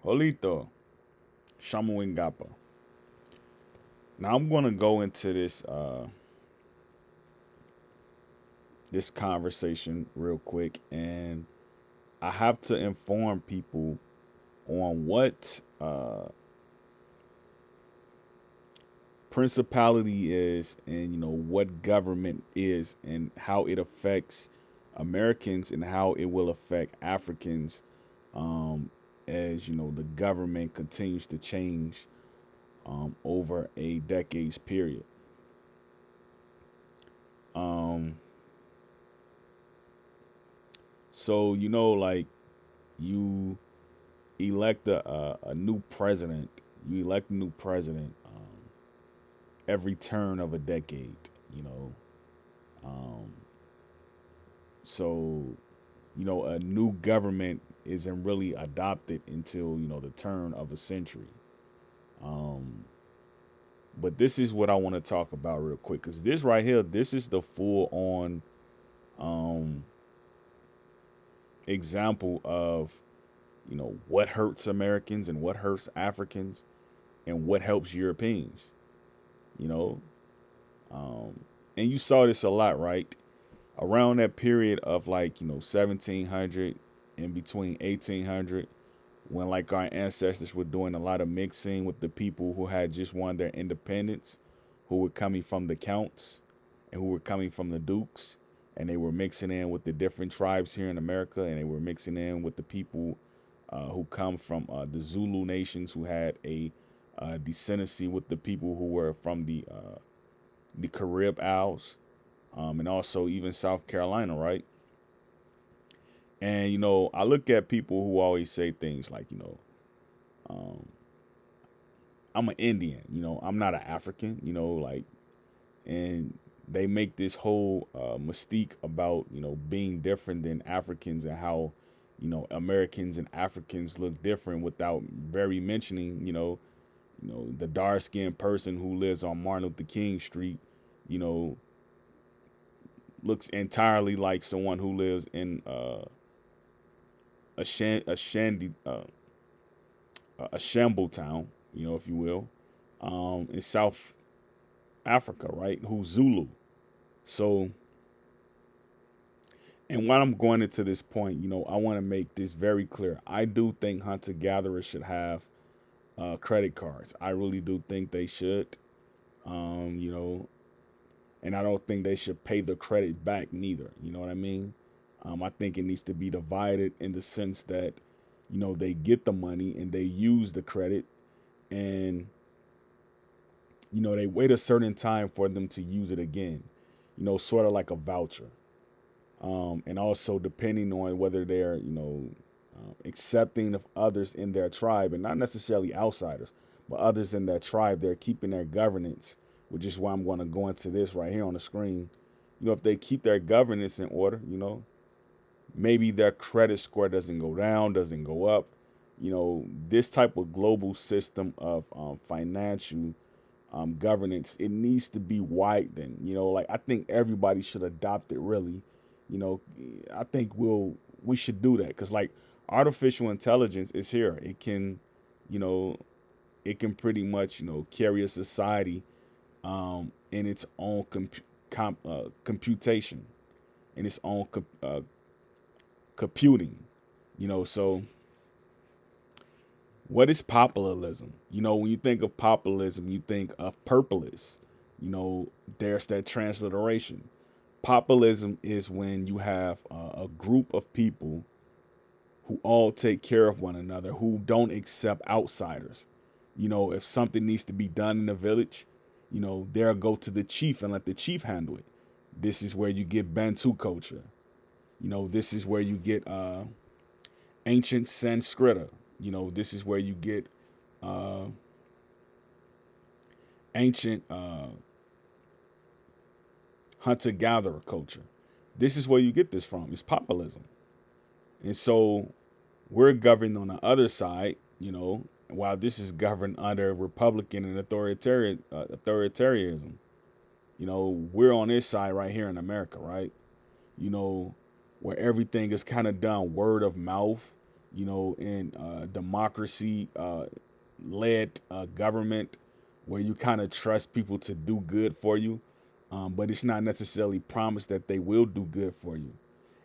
Jolito, Shamuingapa. Now I'm gonna go into this conversation real quick, and I have to inform people on what principality is, and what government is, and how it affects Americans, and how it will affect Africans, as the government continues to change over a decades period. Um, so like you elect a new president, you elect a new president every turn of a decade. You know, um, so a new government isn't really adopted until the turn of a century. Um, but this is what I want to talk about real quick, because this right here, this is the full on um, example of what hurts Americans and what hurts Africans and what helps Europeans. You know, um, and you saw this a lot, right? Around that period of like 1700 and between 1800, when like our ancestors were doing a lot of mixing with the people who had just won their independence, who were coming from the counts and who were coming from the dukes, and they were mixing in with the different tribes here in America, and they were mixing in with the people who come from the Zulu nations, who had a descendancy with the people who were from the Carib Isles, and also even South Carolina, right? And I look at people who always say things like, um, I'm an Indian, I'm not an African, like, and they make this whole mystique about being different than Africans, and how Americans and Africans look different, without very mentioning the dark skinned person who lives on Martin Luther King Street, you know, looks entirely like someone who lives in a shandy a shamble town, if you will, in South Africa, right? Who's Zulu. So, and while I'm going into this point, I want to make this very clear. I do think hunter gatherers should have credit cards. I really do think they should. You know, and I don't think they should pay the credit back neither. You know what I mean? I think it needs to be divided in the sense that they get the money and they use the credit, and they wait a certain time for them to use it again. Sort of like a voucher. And also depending on whether they're accepting of others in their tribe, and not necessarily outsiders, but others in their tribe, they're keeping their governance, which is why I'm going to go into this right here on the screen. If they keep their governance in order, maybe their credit score doesn't go down, doesn't go up. This type of global system of financial governance, it needs to be widened. Like, I think everybody should adopt it. Really, you know, I think we should do that, because like artificial intelligence is here. It can, you know, it can pretty much carry a society in its own computation, in its own computing. So what is populism? When you think of populism, you think of purpolis. There's that transliteration. Populism is when you have a group of people who all take care of one another, who don't accept outsiders. If something needs to be done in the village, they'll go to the chief and let the chief handle it. This is where you get Bantu culture. This is where you get ancient Sanskrita. This is where you get uh, ancient hunter gatherer culture. This is where you get this from. It's populism. And so we're governed on the other side, while this is governed under Republican and authoritarianism. We're on this side right here in America, right? you know, where everything is kind of done word of mouth. in democracy led government where you kind of trust people to do good for you, but it's not necessarily promised that they will do good for you.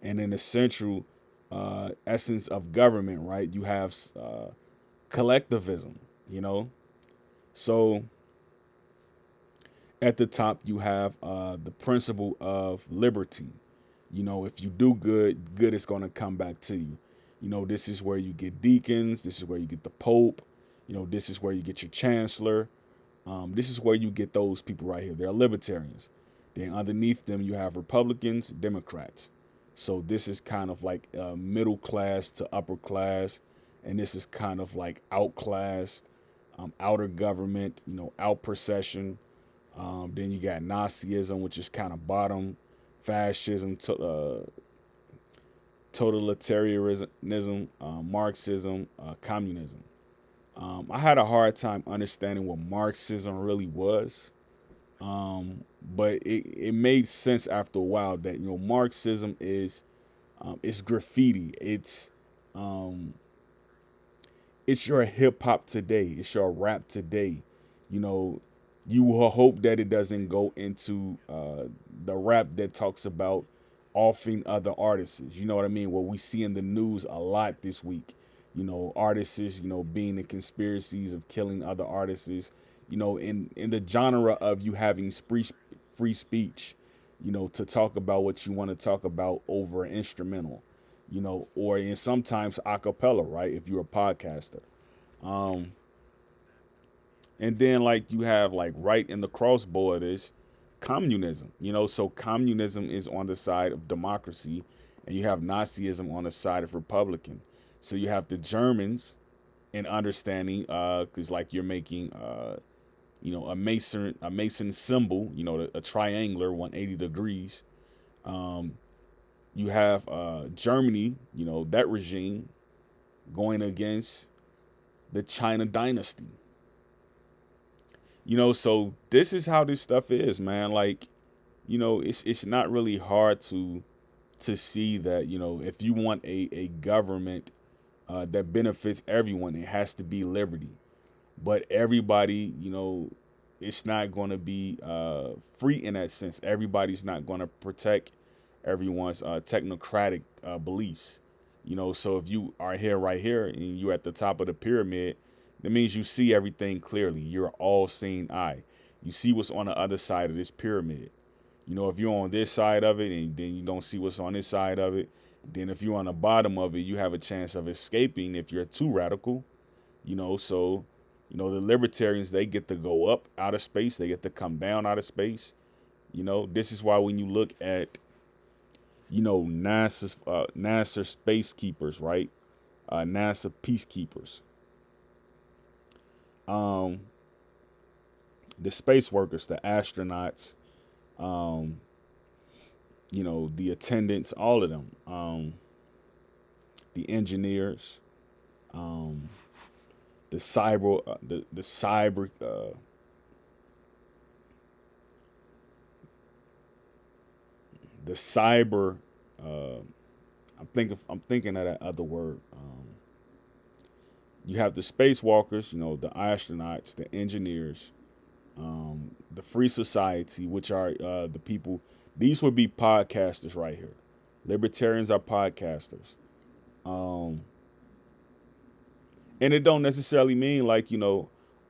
And in the central essence of government, right, you have collectivism, you know. So at the top, you have the principle of liberty. If you do good, good is going to come back to you. This is where you get deacons. This is where you get the Pope. This is where you get your chancellor. This is where you get those people right here. They're libertarians. Then underneath them, you have Republicans, Democrats. So this is kind of like middle class to upper class. And this is kind of like outclassed, outer government, out procession. Then you got Nazism, which is kind of bottom, fascism, totalitarianism, Marxism, communism. I had a hard time understanding what Marxism really was, but it made sense after a while that Marxism is it's graffiti. Um, it's your hip hop today. It's your rap today. You know, you will hope that it doesn't go into the rap that talks about offing other artists. You know what I mean? What we see in the news a lot this week. Artists, being in conspiracies of killing other artists. In the genre of you having free speech. To talk about what you want to talk about over an instrumental. Or in sometimes a cappella, right? If you're a podcaster. Um, and then like you have like right in the crossboard is communism, so communism is on the side of democracy and you have Nazism on the side of Republican. So you have the Germans in understanding, because like you're making a mason symbol, a triangular 180 degrees. Um, you have Germany, that regime going against the China dynasty. So this is how this stuff is, man. Like, it's not really hard to see that, if you want a government that benefits everyone, it has to be liberty. But everybody, it's not going to be free in that sense. Everybody's not going to protect everyone's technocratic beliefs. So if you are here right here and you're at the top of the pyramid, that means you see everything clearly. You're all seeing eye. You see what's on the other side of this pyramid. If you're on this side of it and then you don't see what's on this side of it, then if you're on the bottom of it, you have a chance of escaping if you're too radical. So the libertarians, they get to go up out of space, they get to come down out of space. This is why when you look at NASA space keepers, right? NASA peacekeepers. Um, the space workers, the astronauts, um, the attendants, all of them, the engineers, um, the cyber, the cyber. Uh, I'm thinking of that other word. You have the spacewalkers, the astronauts, the engineers, the free society, which are the people. These would be podcasters right here. Libertarians are podcasters. Um, and it don't necessarily mean like,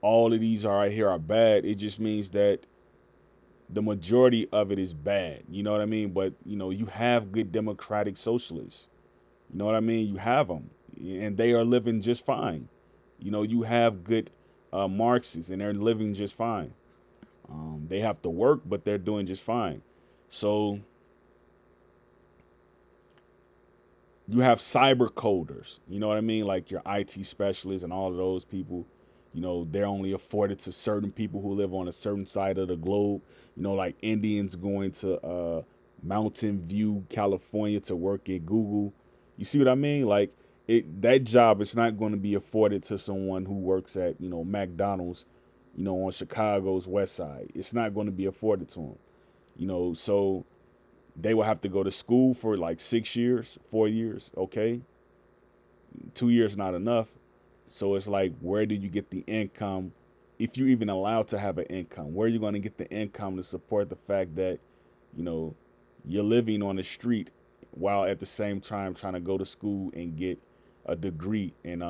all of these are right here are bad. It just means that the majority of it is bad. You know what I mean? But, you have good democratic socialists. You know what I mean? You have them and they are living just fine. You have good Marxists and they're living just fine. They have to work, but they're doing just fine. So you have cyber coders, you know what I mean? Like your IT specialists and all of those people, they're only afforded to certain people who live on a certain side of the globe, like Indians going to Mountain View, California to work at Google. You see what I mean? Like that job is not going to be afforded to someone who works at, McDonald's, on Chicago's west side. It's not going to be afforded to them, so they will have to go to school for like 6 years, 4 years. Okay. 2 years not enough. So it's like, where do you get the income, if you even allowed to have an income? Where are you going to get the income to support the fact that, you know, you're living on the street while at the same time trying to go to school and get a degree in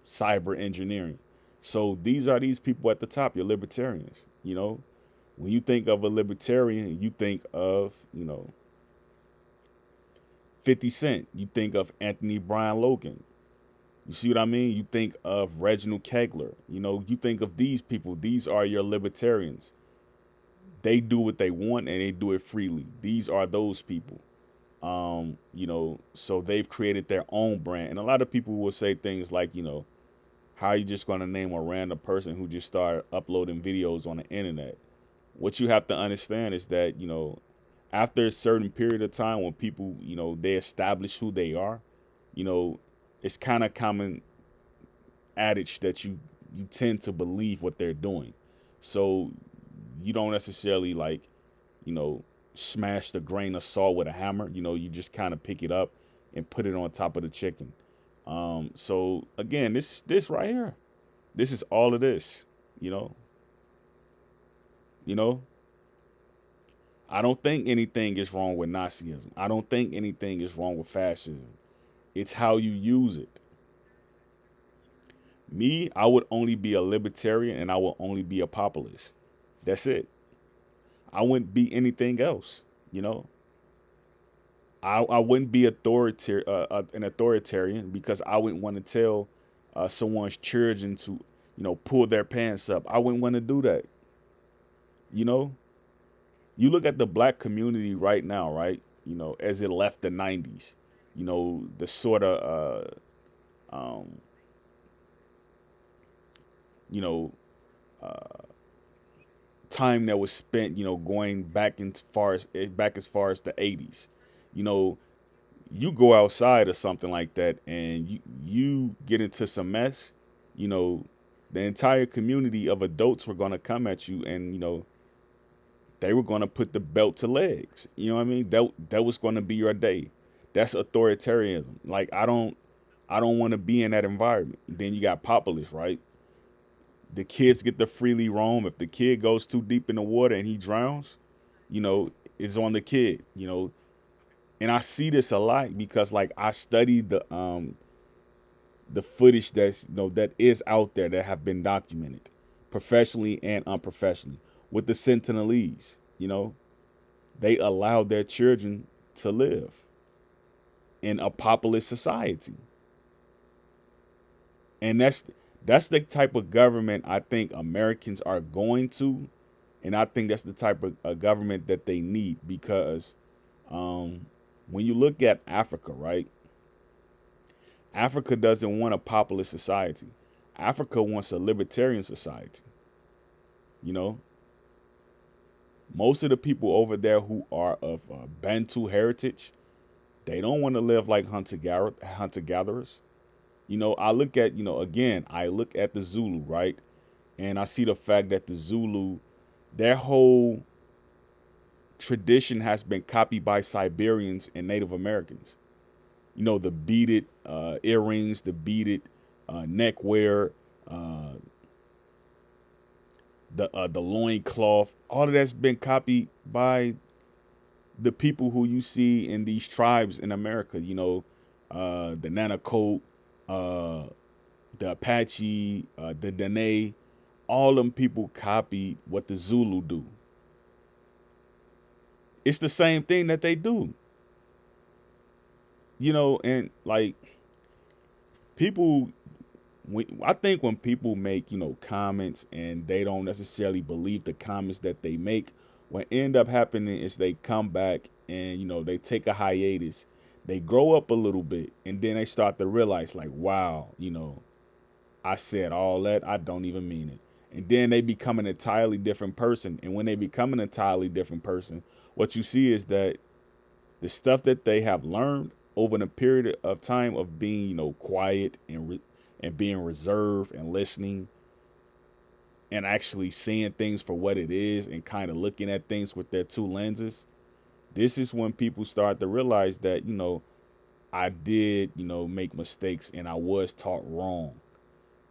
cyber engineering? So these are these people at the top, your libertarians. When you think of a libertarian, you think of, 50 Cent, you think of Anthony Brian Logan. You see what I mean? You think of Reginald Kegler. You think of these people. These are your libertarians. They do what they want and they do it freely. These are those people. So they've created their own brand. And a lot of people will say things like, how are you just going to name a random person who just started uploading videos on the internet? What you have to understand is that, after a certain period of time when people, they establish who they are, it's kind of common adage that you tend to believe what they're doing. So you don't necessarily like, smash the grain of salt with a hammer. You just kind of pick it up and put it on top of the chicken. So again, this right here, this is all of this, you know, you know, I don't think anything is wrong with Nazism. I don't think anything is wrong with fascism. It's how you use it. Me, I would only be a libertarian and I would only be a populist. That's it. I wouldn't be anything else, you know. I wouldn't be an authoritarian because I wouldn't want to tell someone's children to, pull their pants up. I wouldn't want to do that. You know, you look at the black community right now, right? As it left the 90s, the sort of, um, you know, uh, time that was spent, going back as far as the 80s. You know, you go outside or something like that and you get into some mess, you know, the entire community of adults were going to come at you and, they were going to put the belt to legs. You know what I mean? That was going to be your day. That's authoritarianism. Like I don't want to be in that environment. Then you got populists, right? The kids get to freely roam. If the kid goes too deep in the water and he drowns, it's on the kid, And I see this a lot because like I studied the footage that is out there that have been documented professionally and unprofessionally with the Sentinelese. They allowed their children to live in a populist society. And that's the type of government I think Americans are going to, and I think that's the type of government that they need because when you look at Africa, right? Africa doesn't want a populist society. Africa wants a libertarian society. You know, most of the people over there who are of Bantu heritage, they don't want to live like hunter gatherers. I look at, again, I look at the Zulu, right? And I see the fact that the Zulu, their whole tradition has been copied by Siberians and Native Americans. The beaded earrings, the beaded neck wear, the loin cloth, all of that's been copied by the people who you see in these tribes in America. The Nanacote, the Apache, the Dene, all them people copied what the Zulu do. It's the same thing that they do. And like people, I think when people make, comments and they don't necessarily believe the comments that they make, what end up happening is they come back and, they take a hiatus. They grow up a little bit and then they start to realize like, wow, I said all that. I don't even mean it. And then they become an entirely different person. And when they become an entirely different person, what you see is that the stuff that they have learned over a period of time of being, quiet and being reserved and listening and actually seeing things for what it is and kind of looking at things with their two lenses. This is when people start to realize that, I did, you know, make mistakes and I was taught wrong.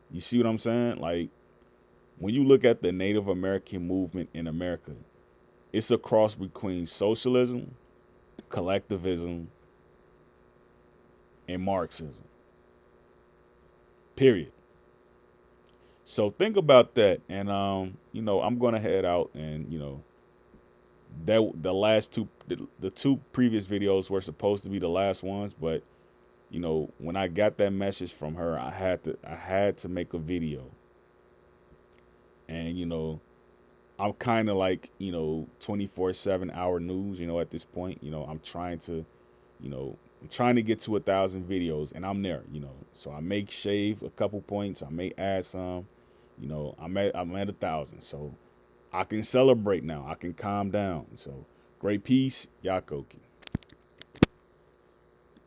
You see what I'm saying? Like, when you look at the Native American movement in America, it's a cross between socialism, collectivism, and Marxism. Period. So think about that, and you know, I'm gonna head out, and you know, that the last two, the two previous videos were supposed to be the last ones, but you know, when I got that message from her, I had to make a video, and you know, I'm kind of like, you know, 24/7 hour news, you know, at this point. You know, I'm trying to get to 1,000 videos, and I'm there, you know. So I may shave a couple points, I may add some, you know, I'm at 1,000. So I can celebrate now. I can calm down. So great peace, Yakoki.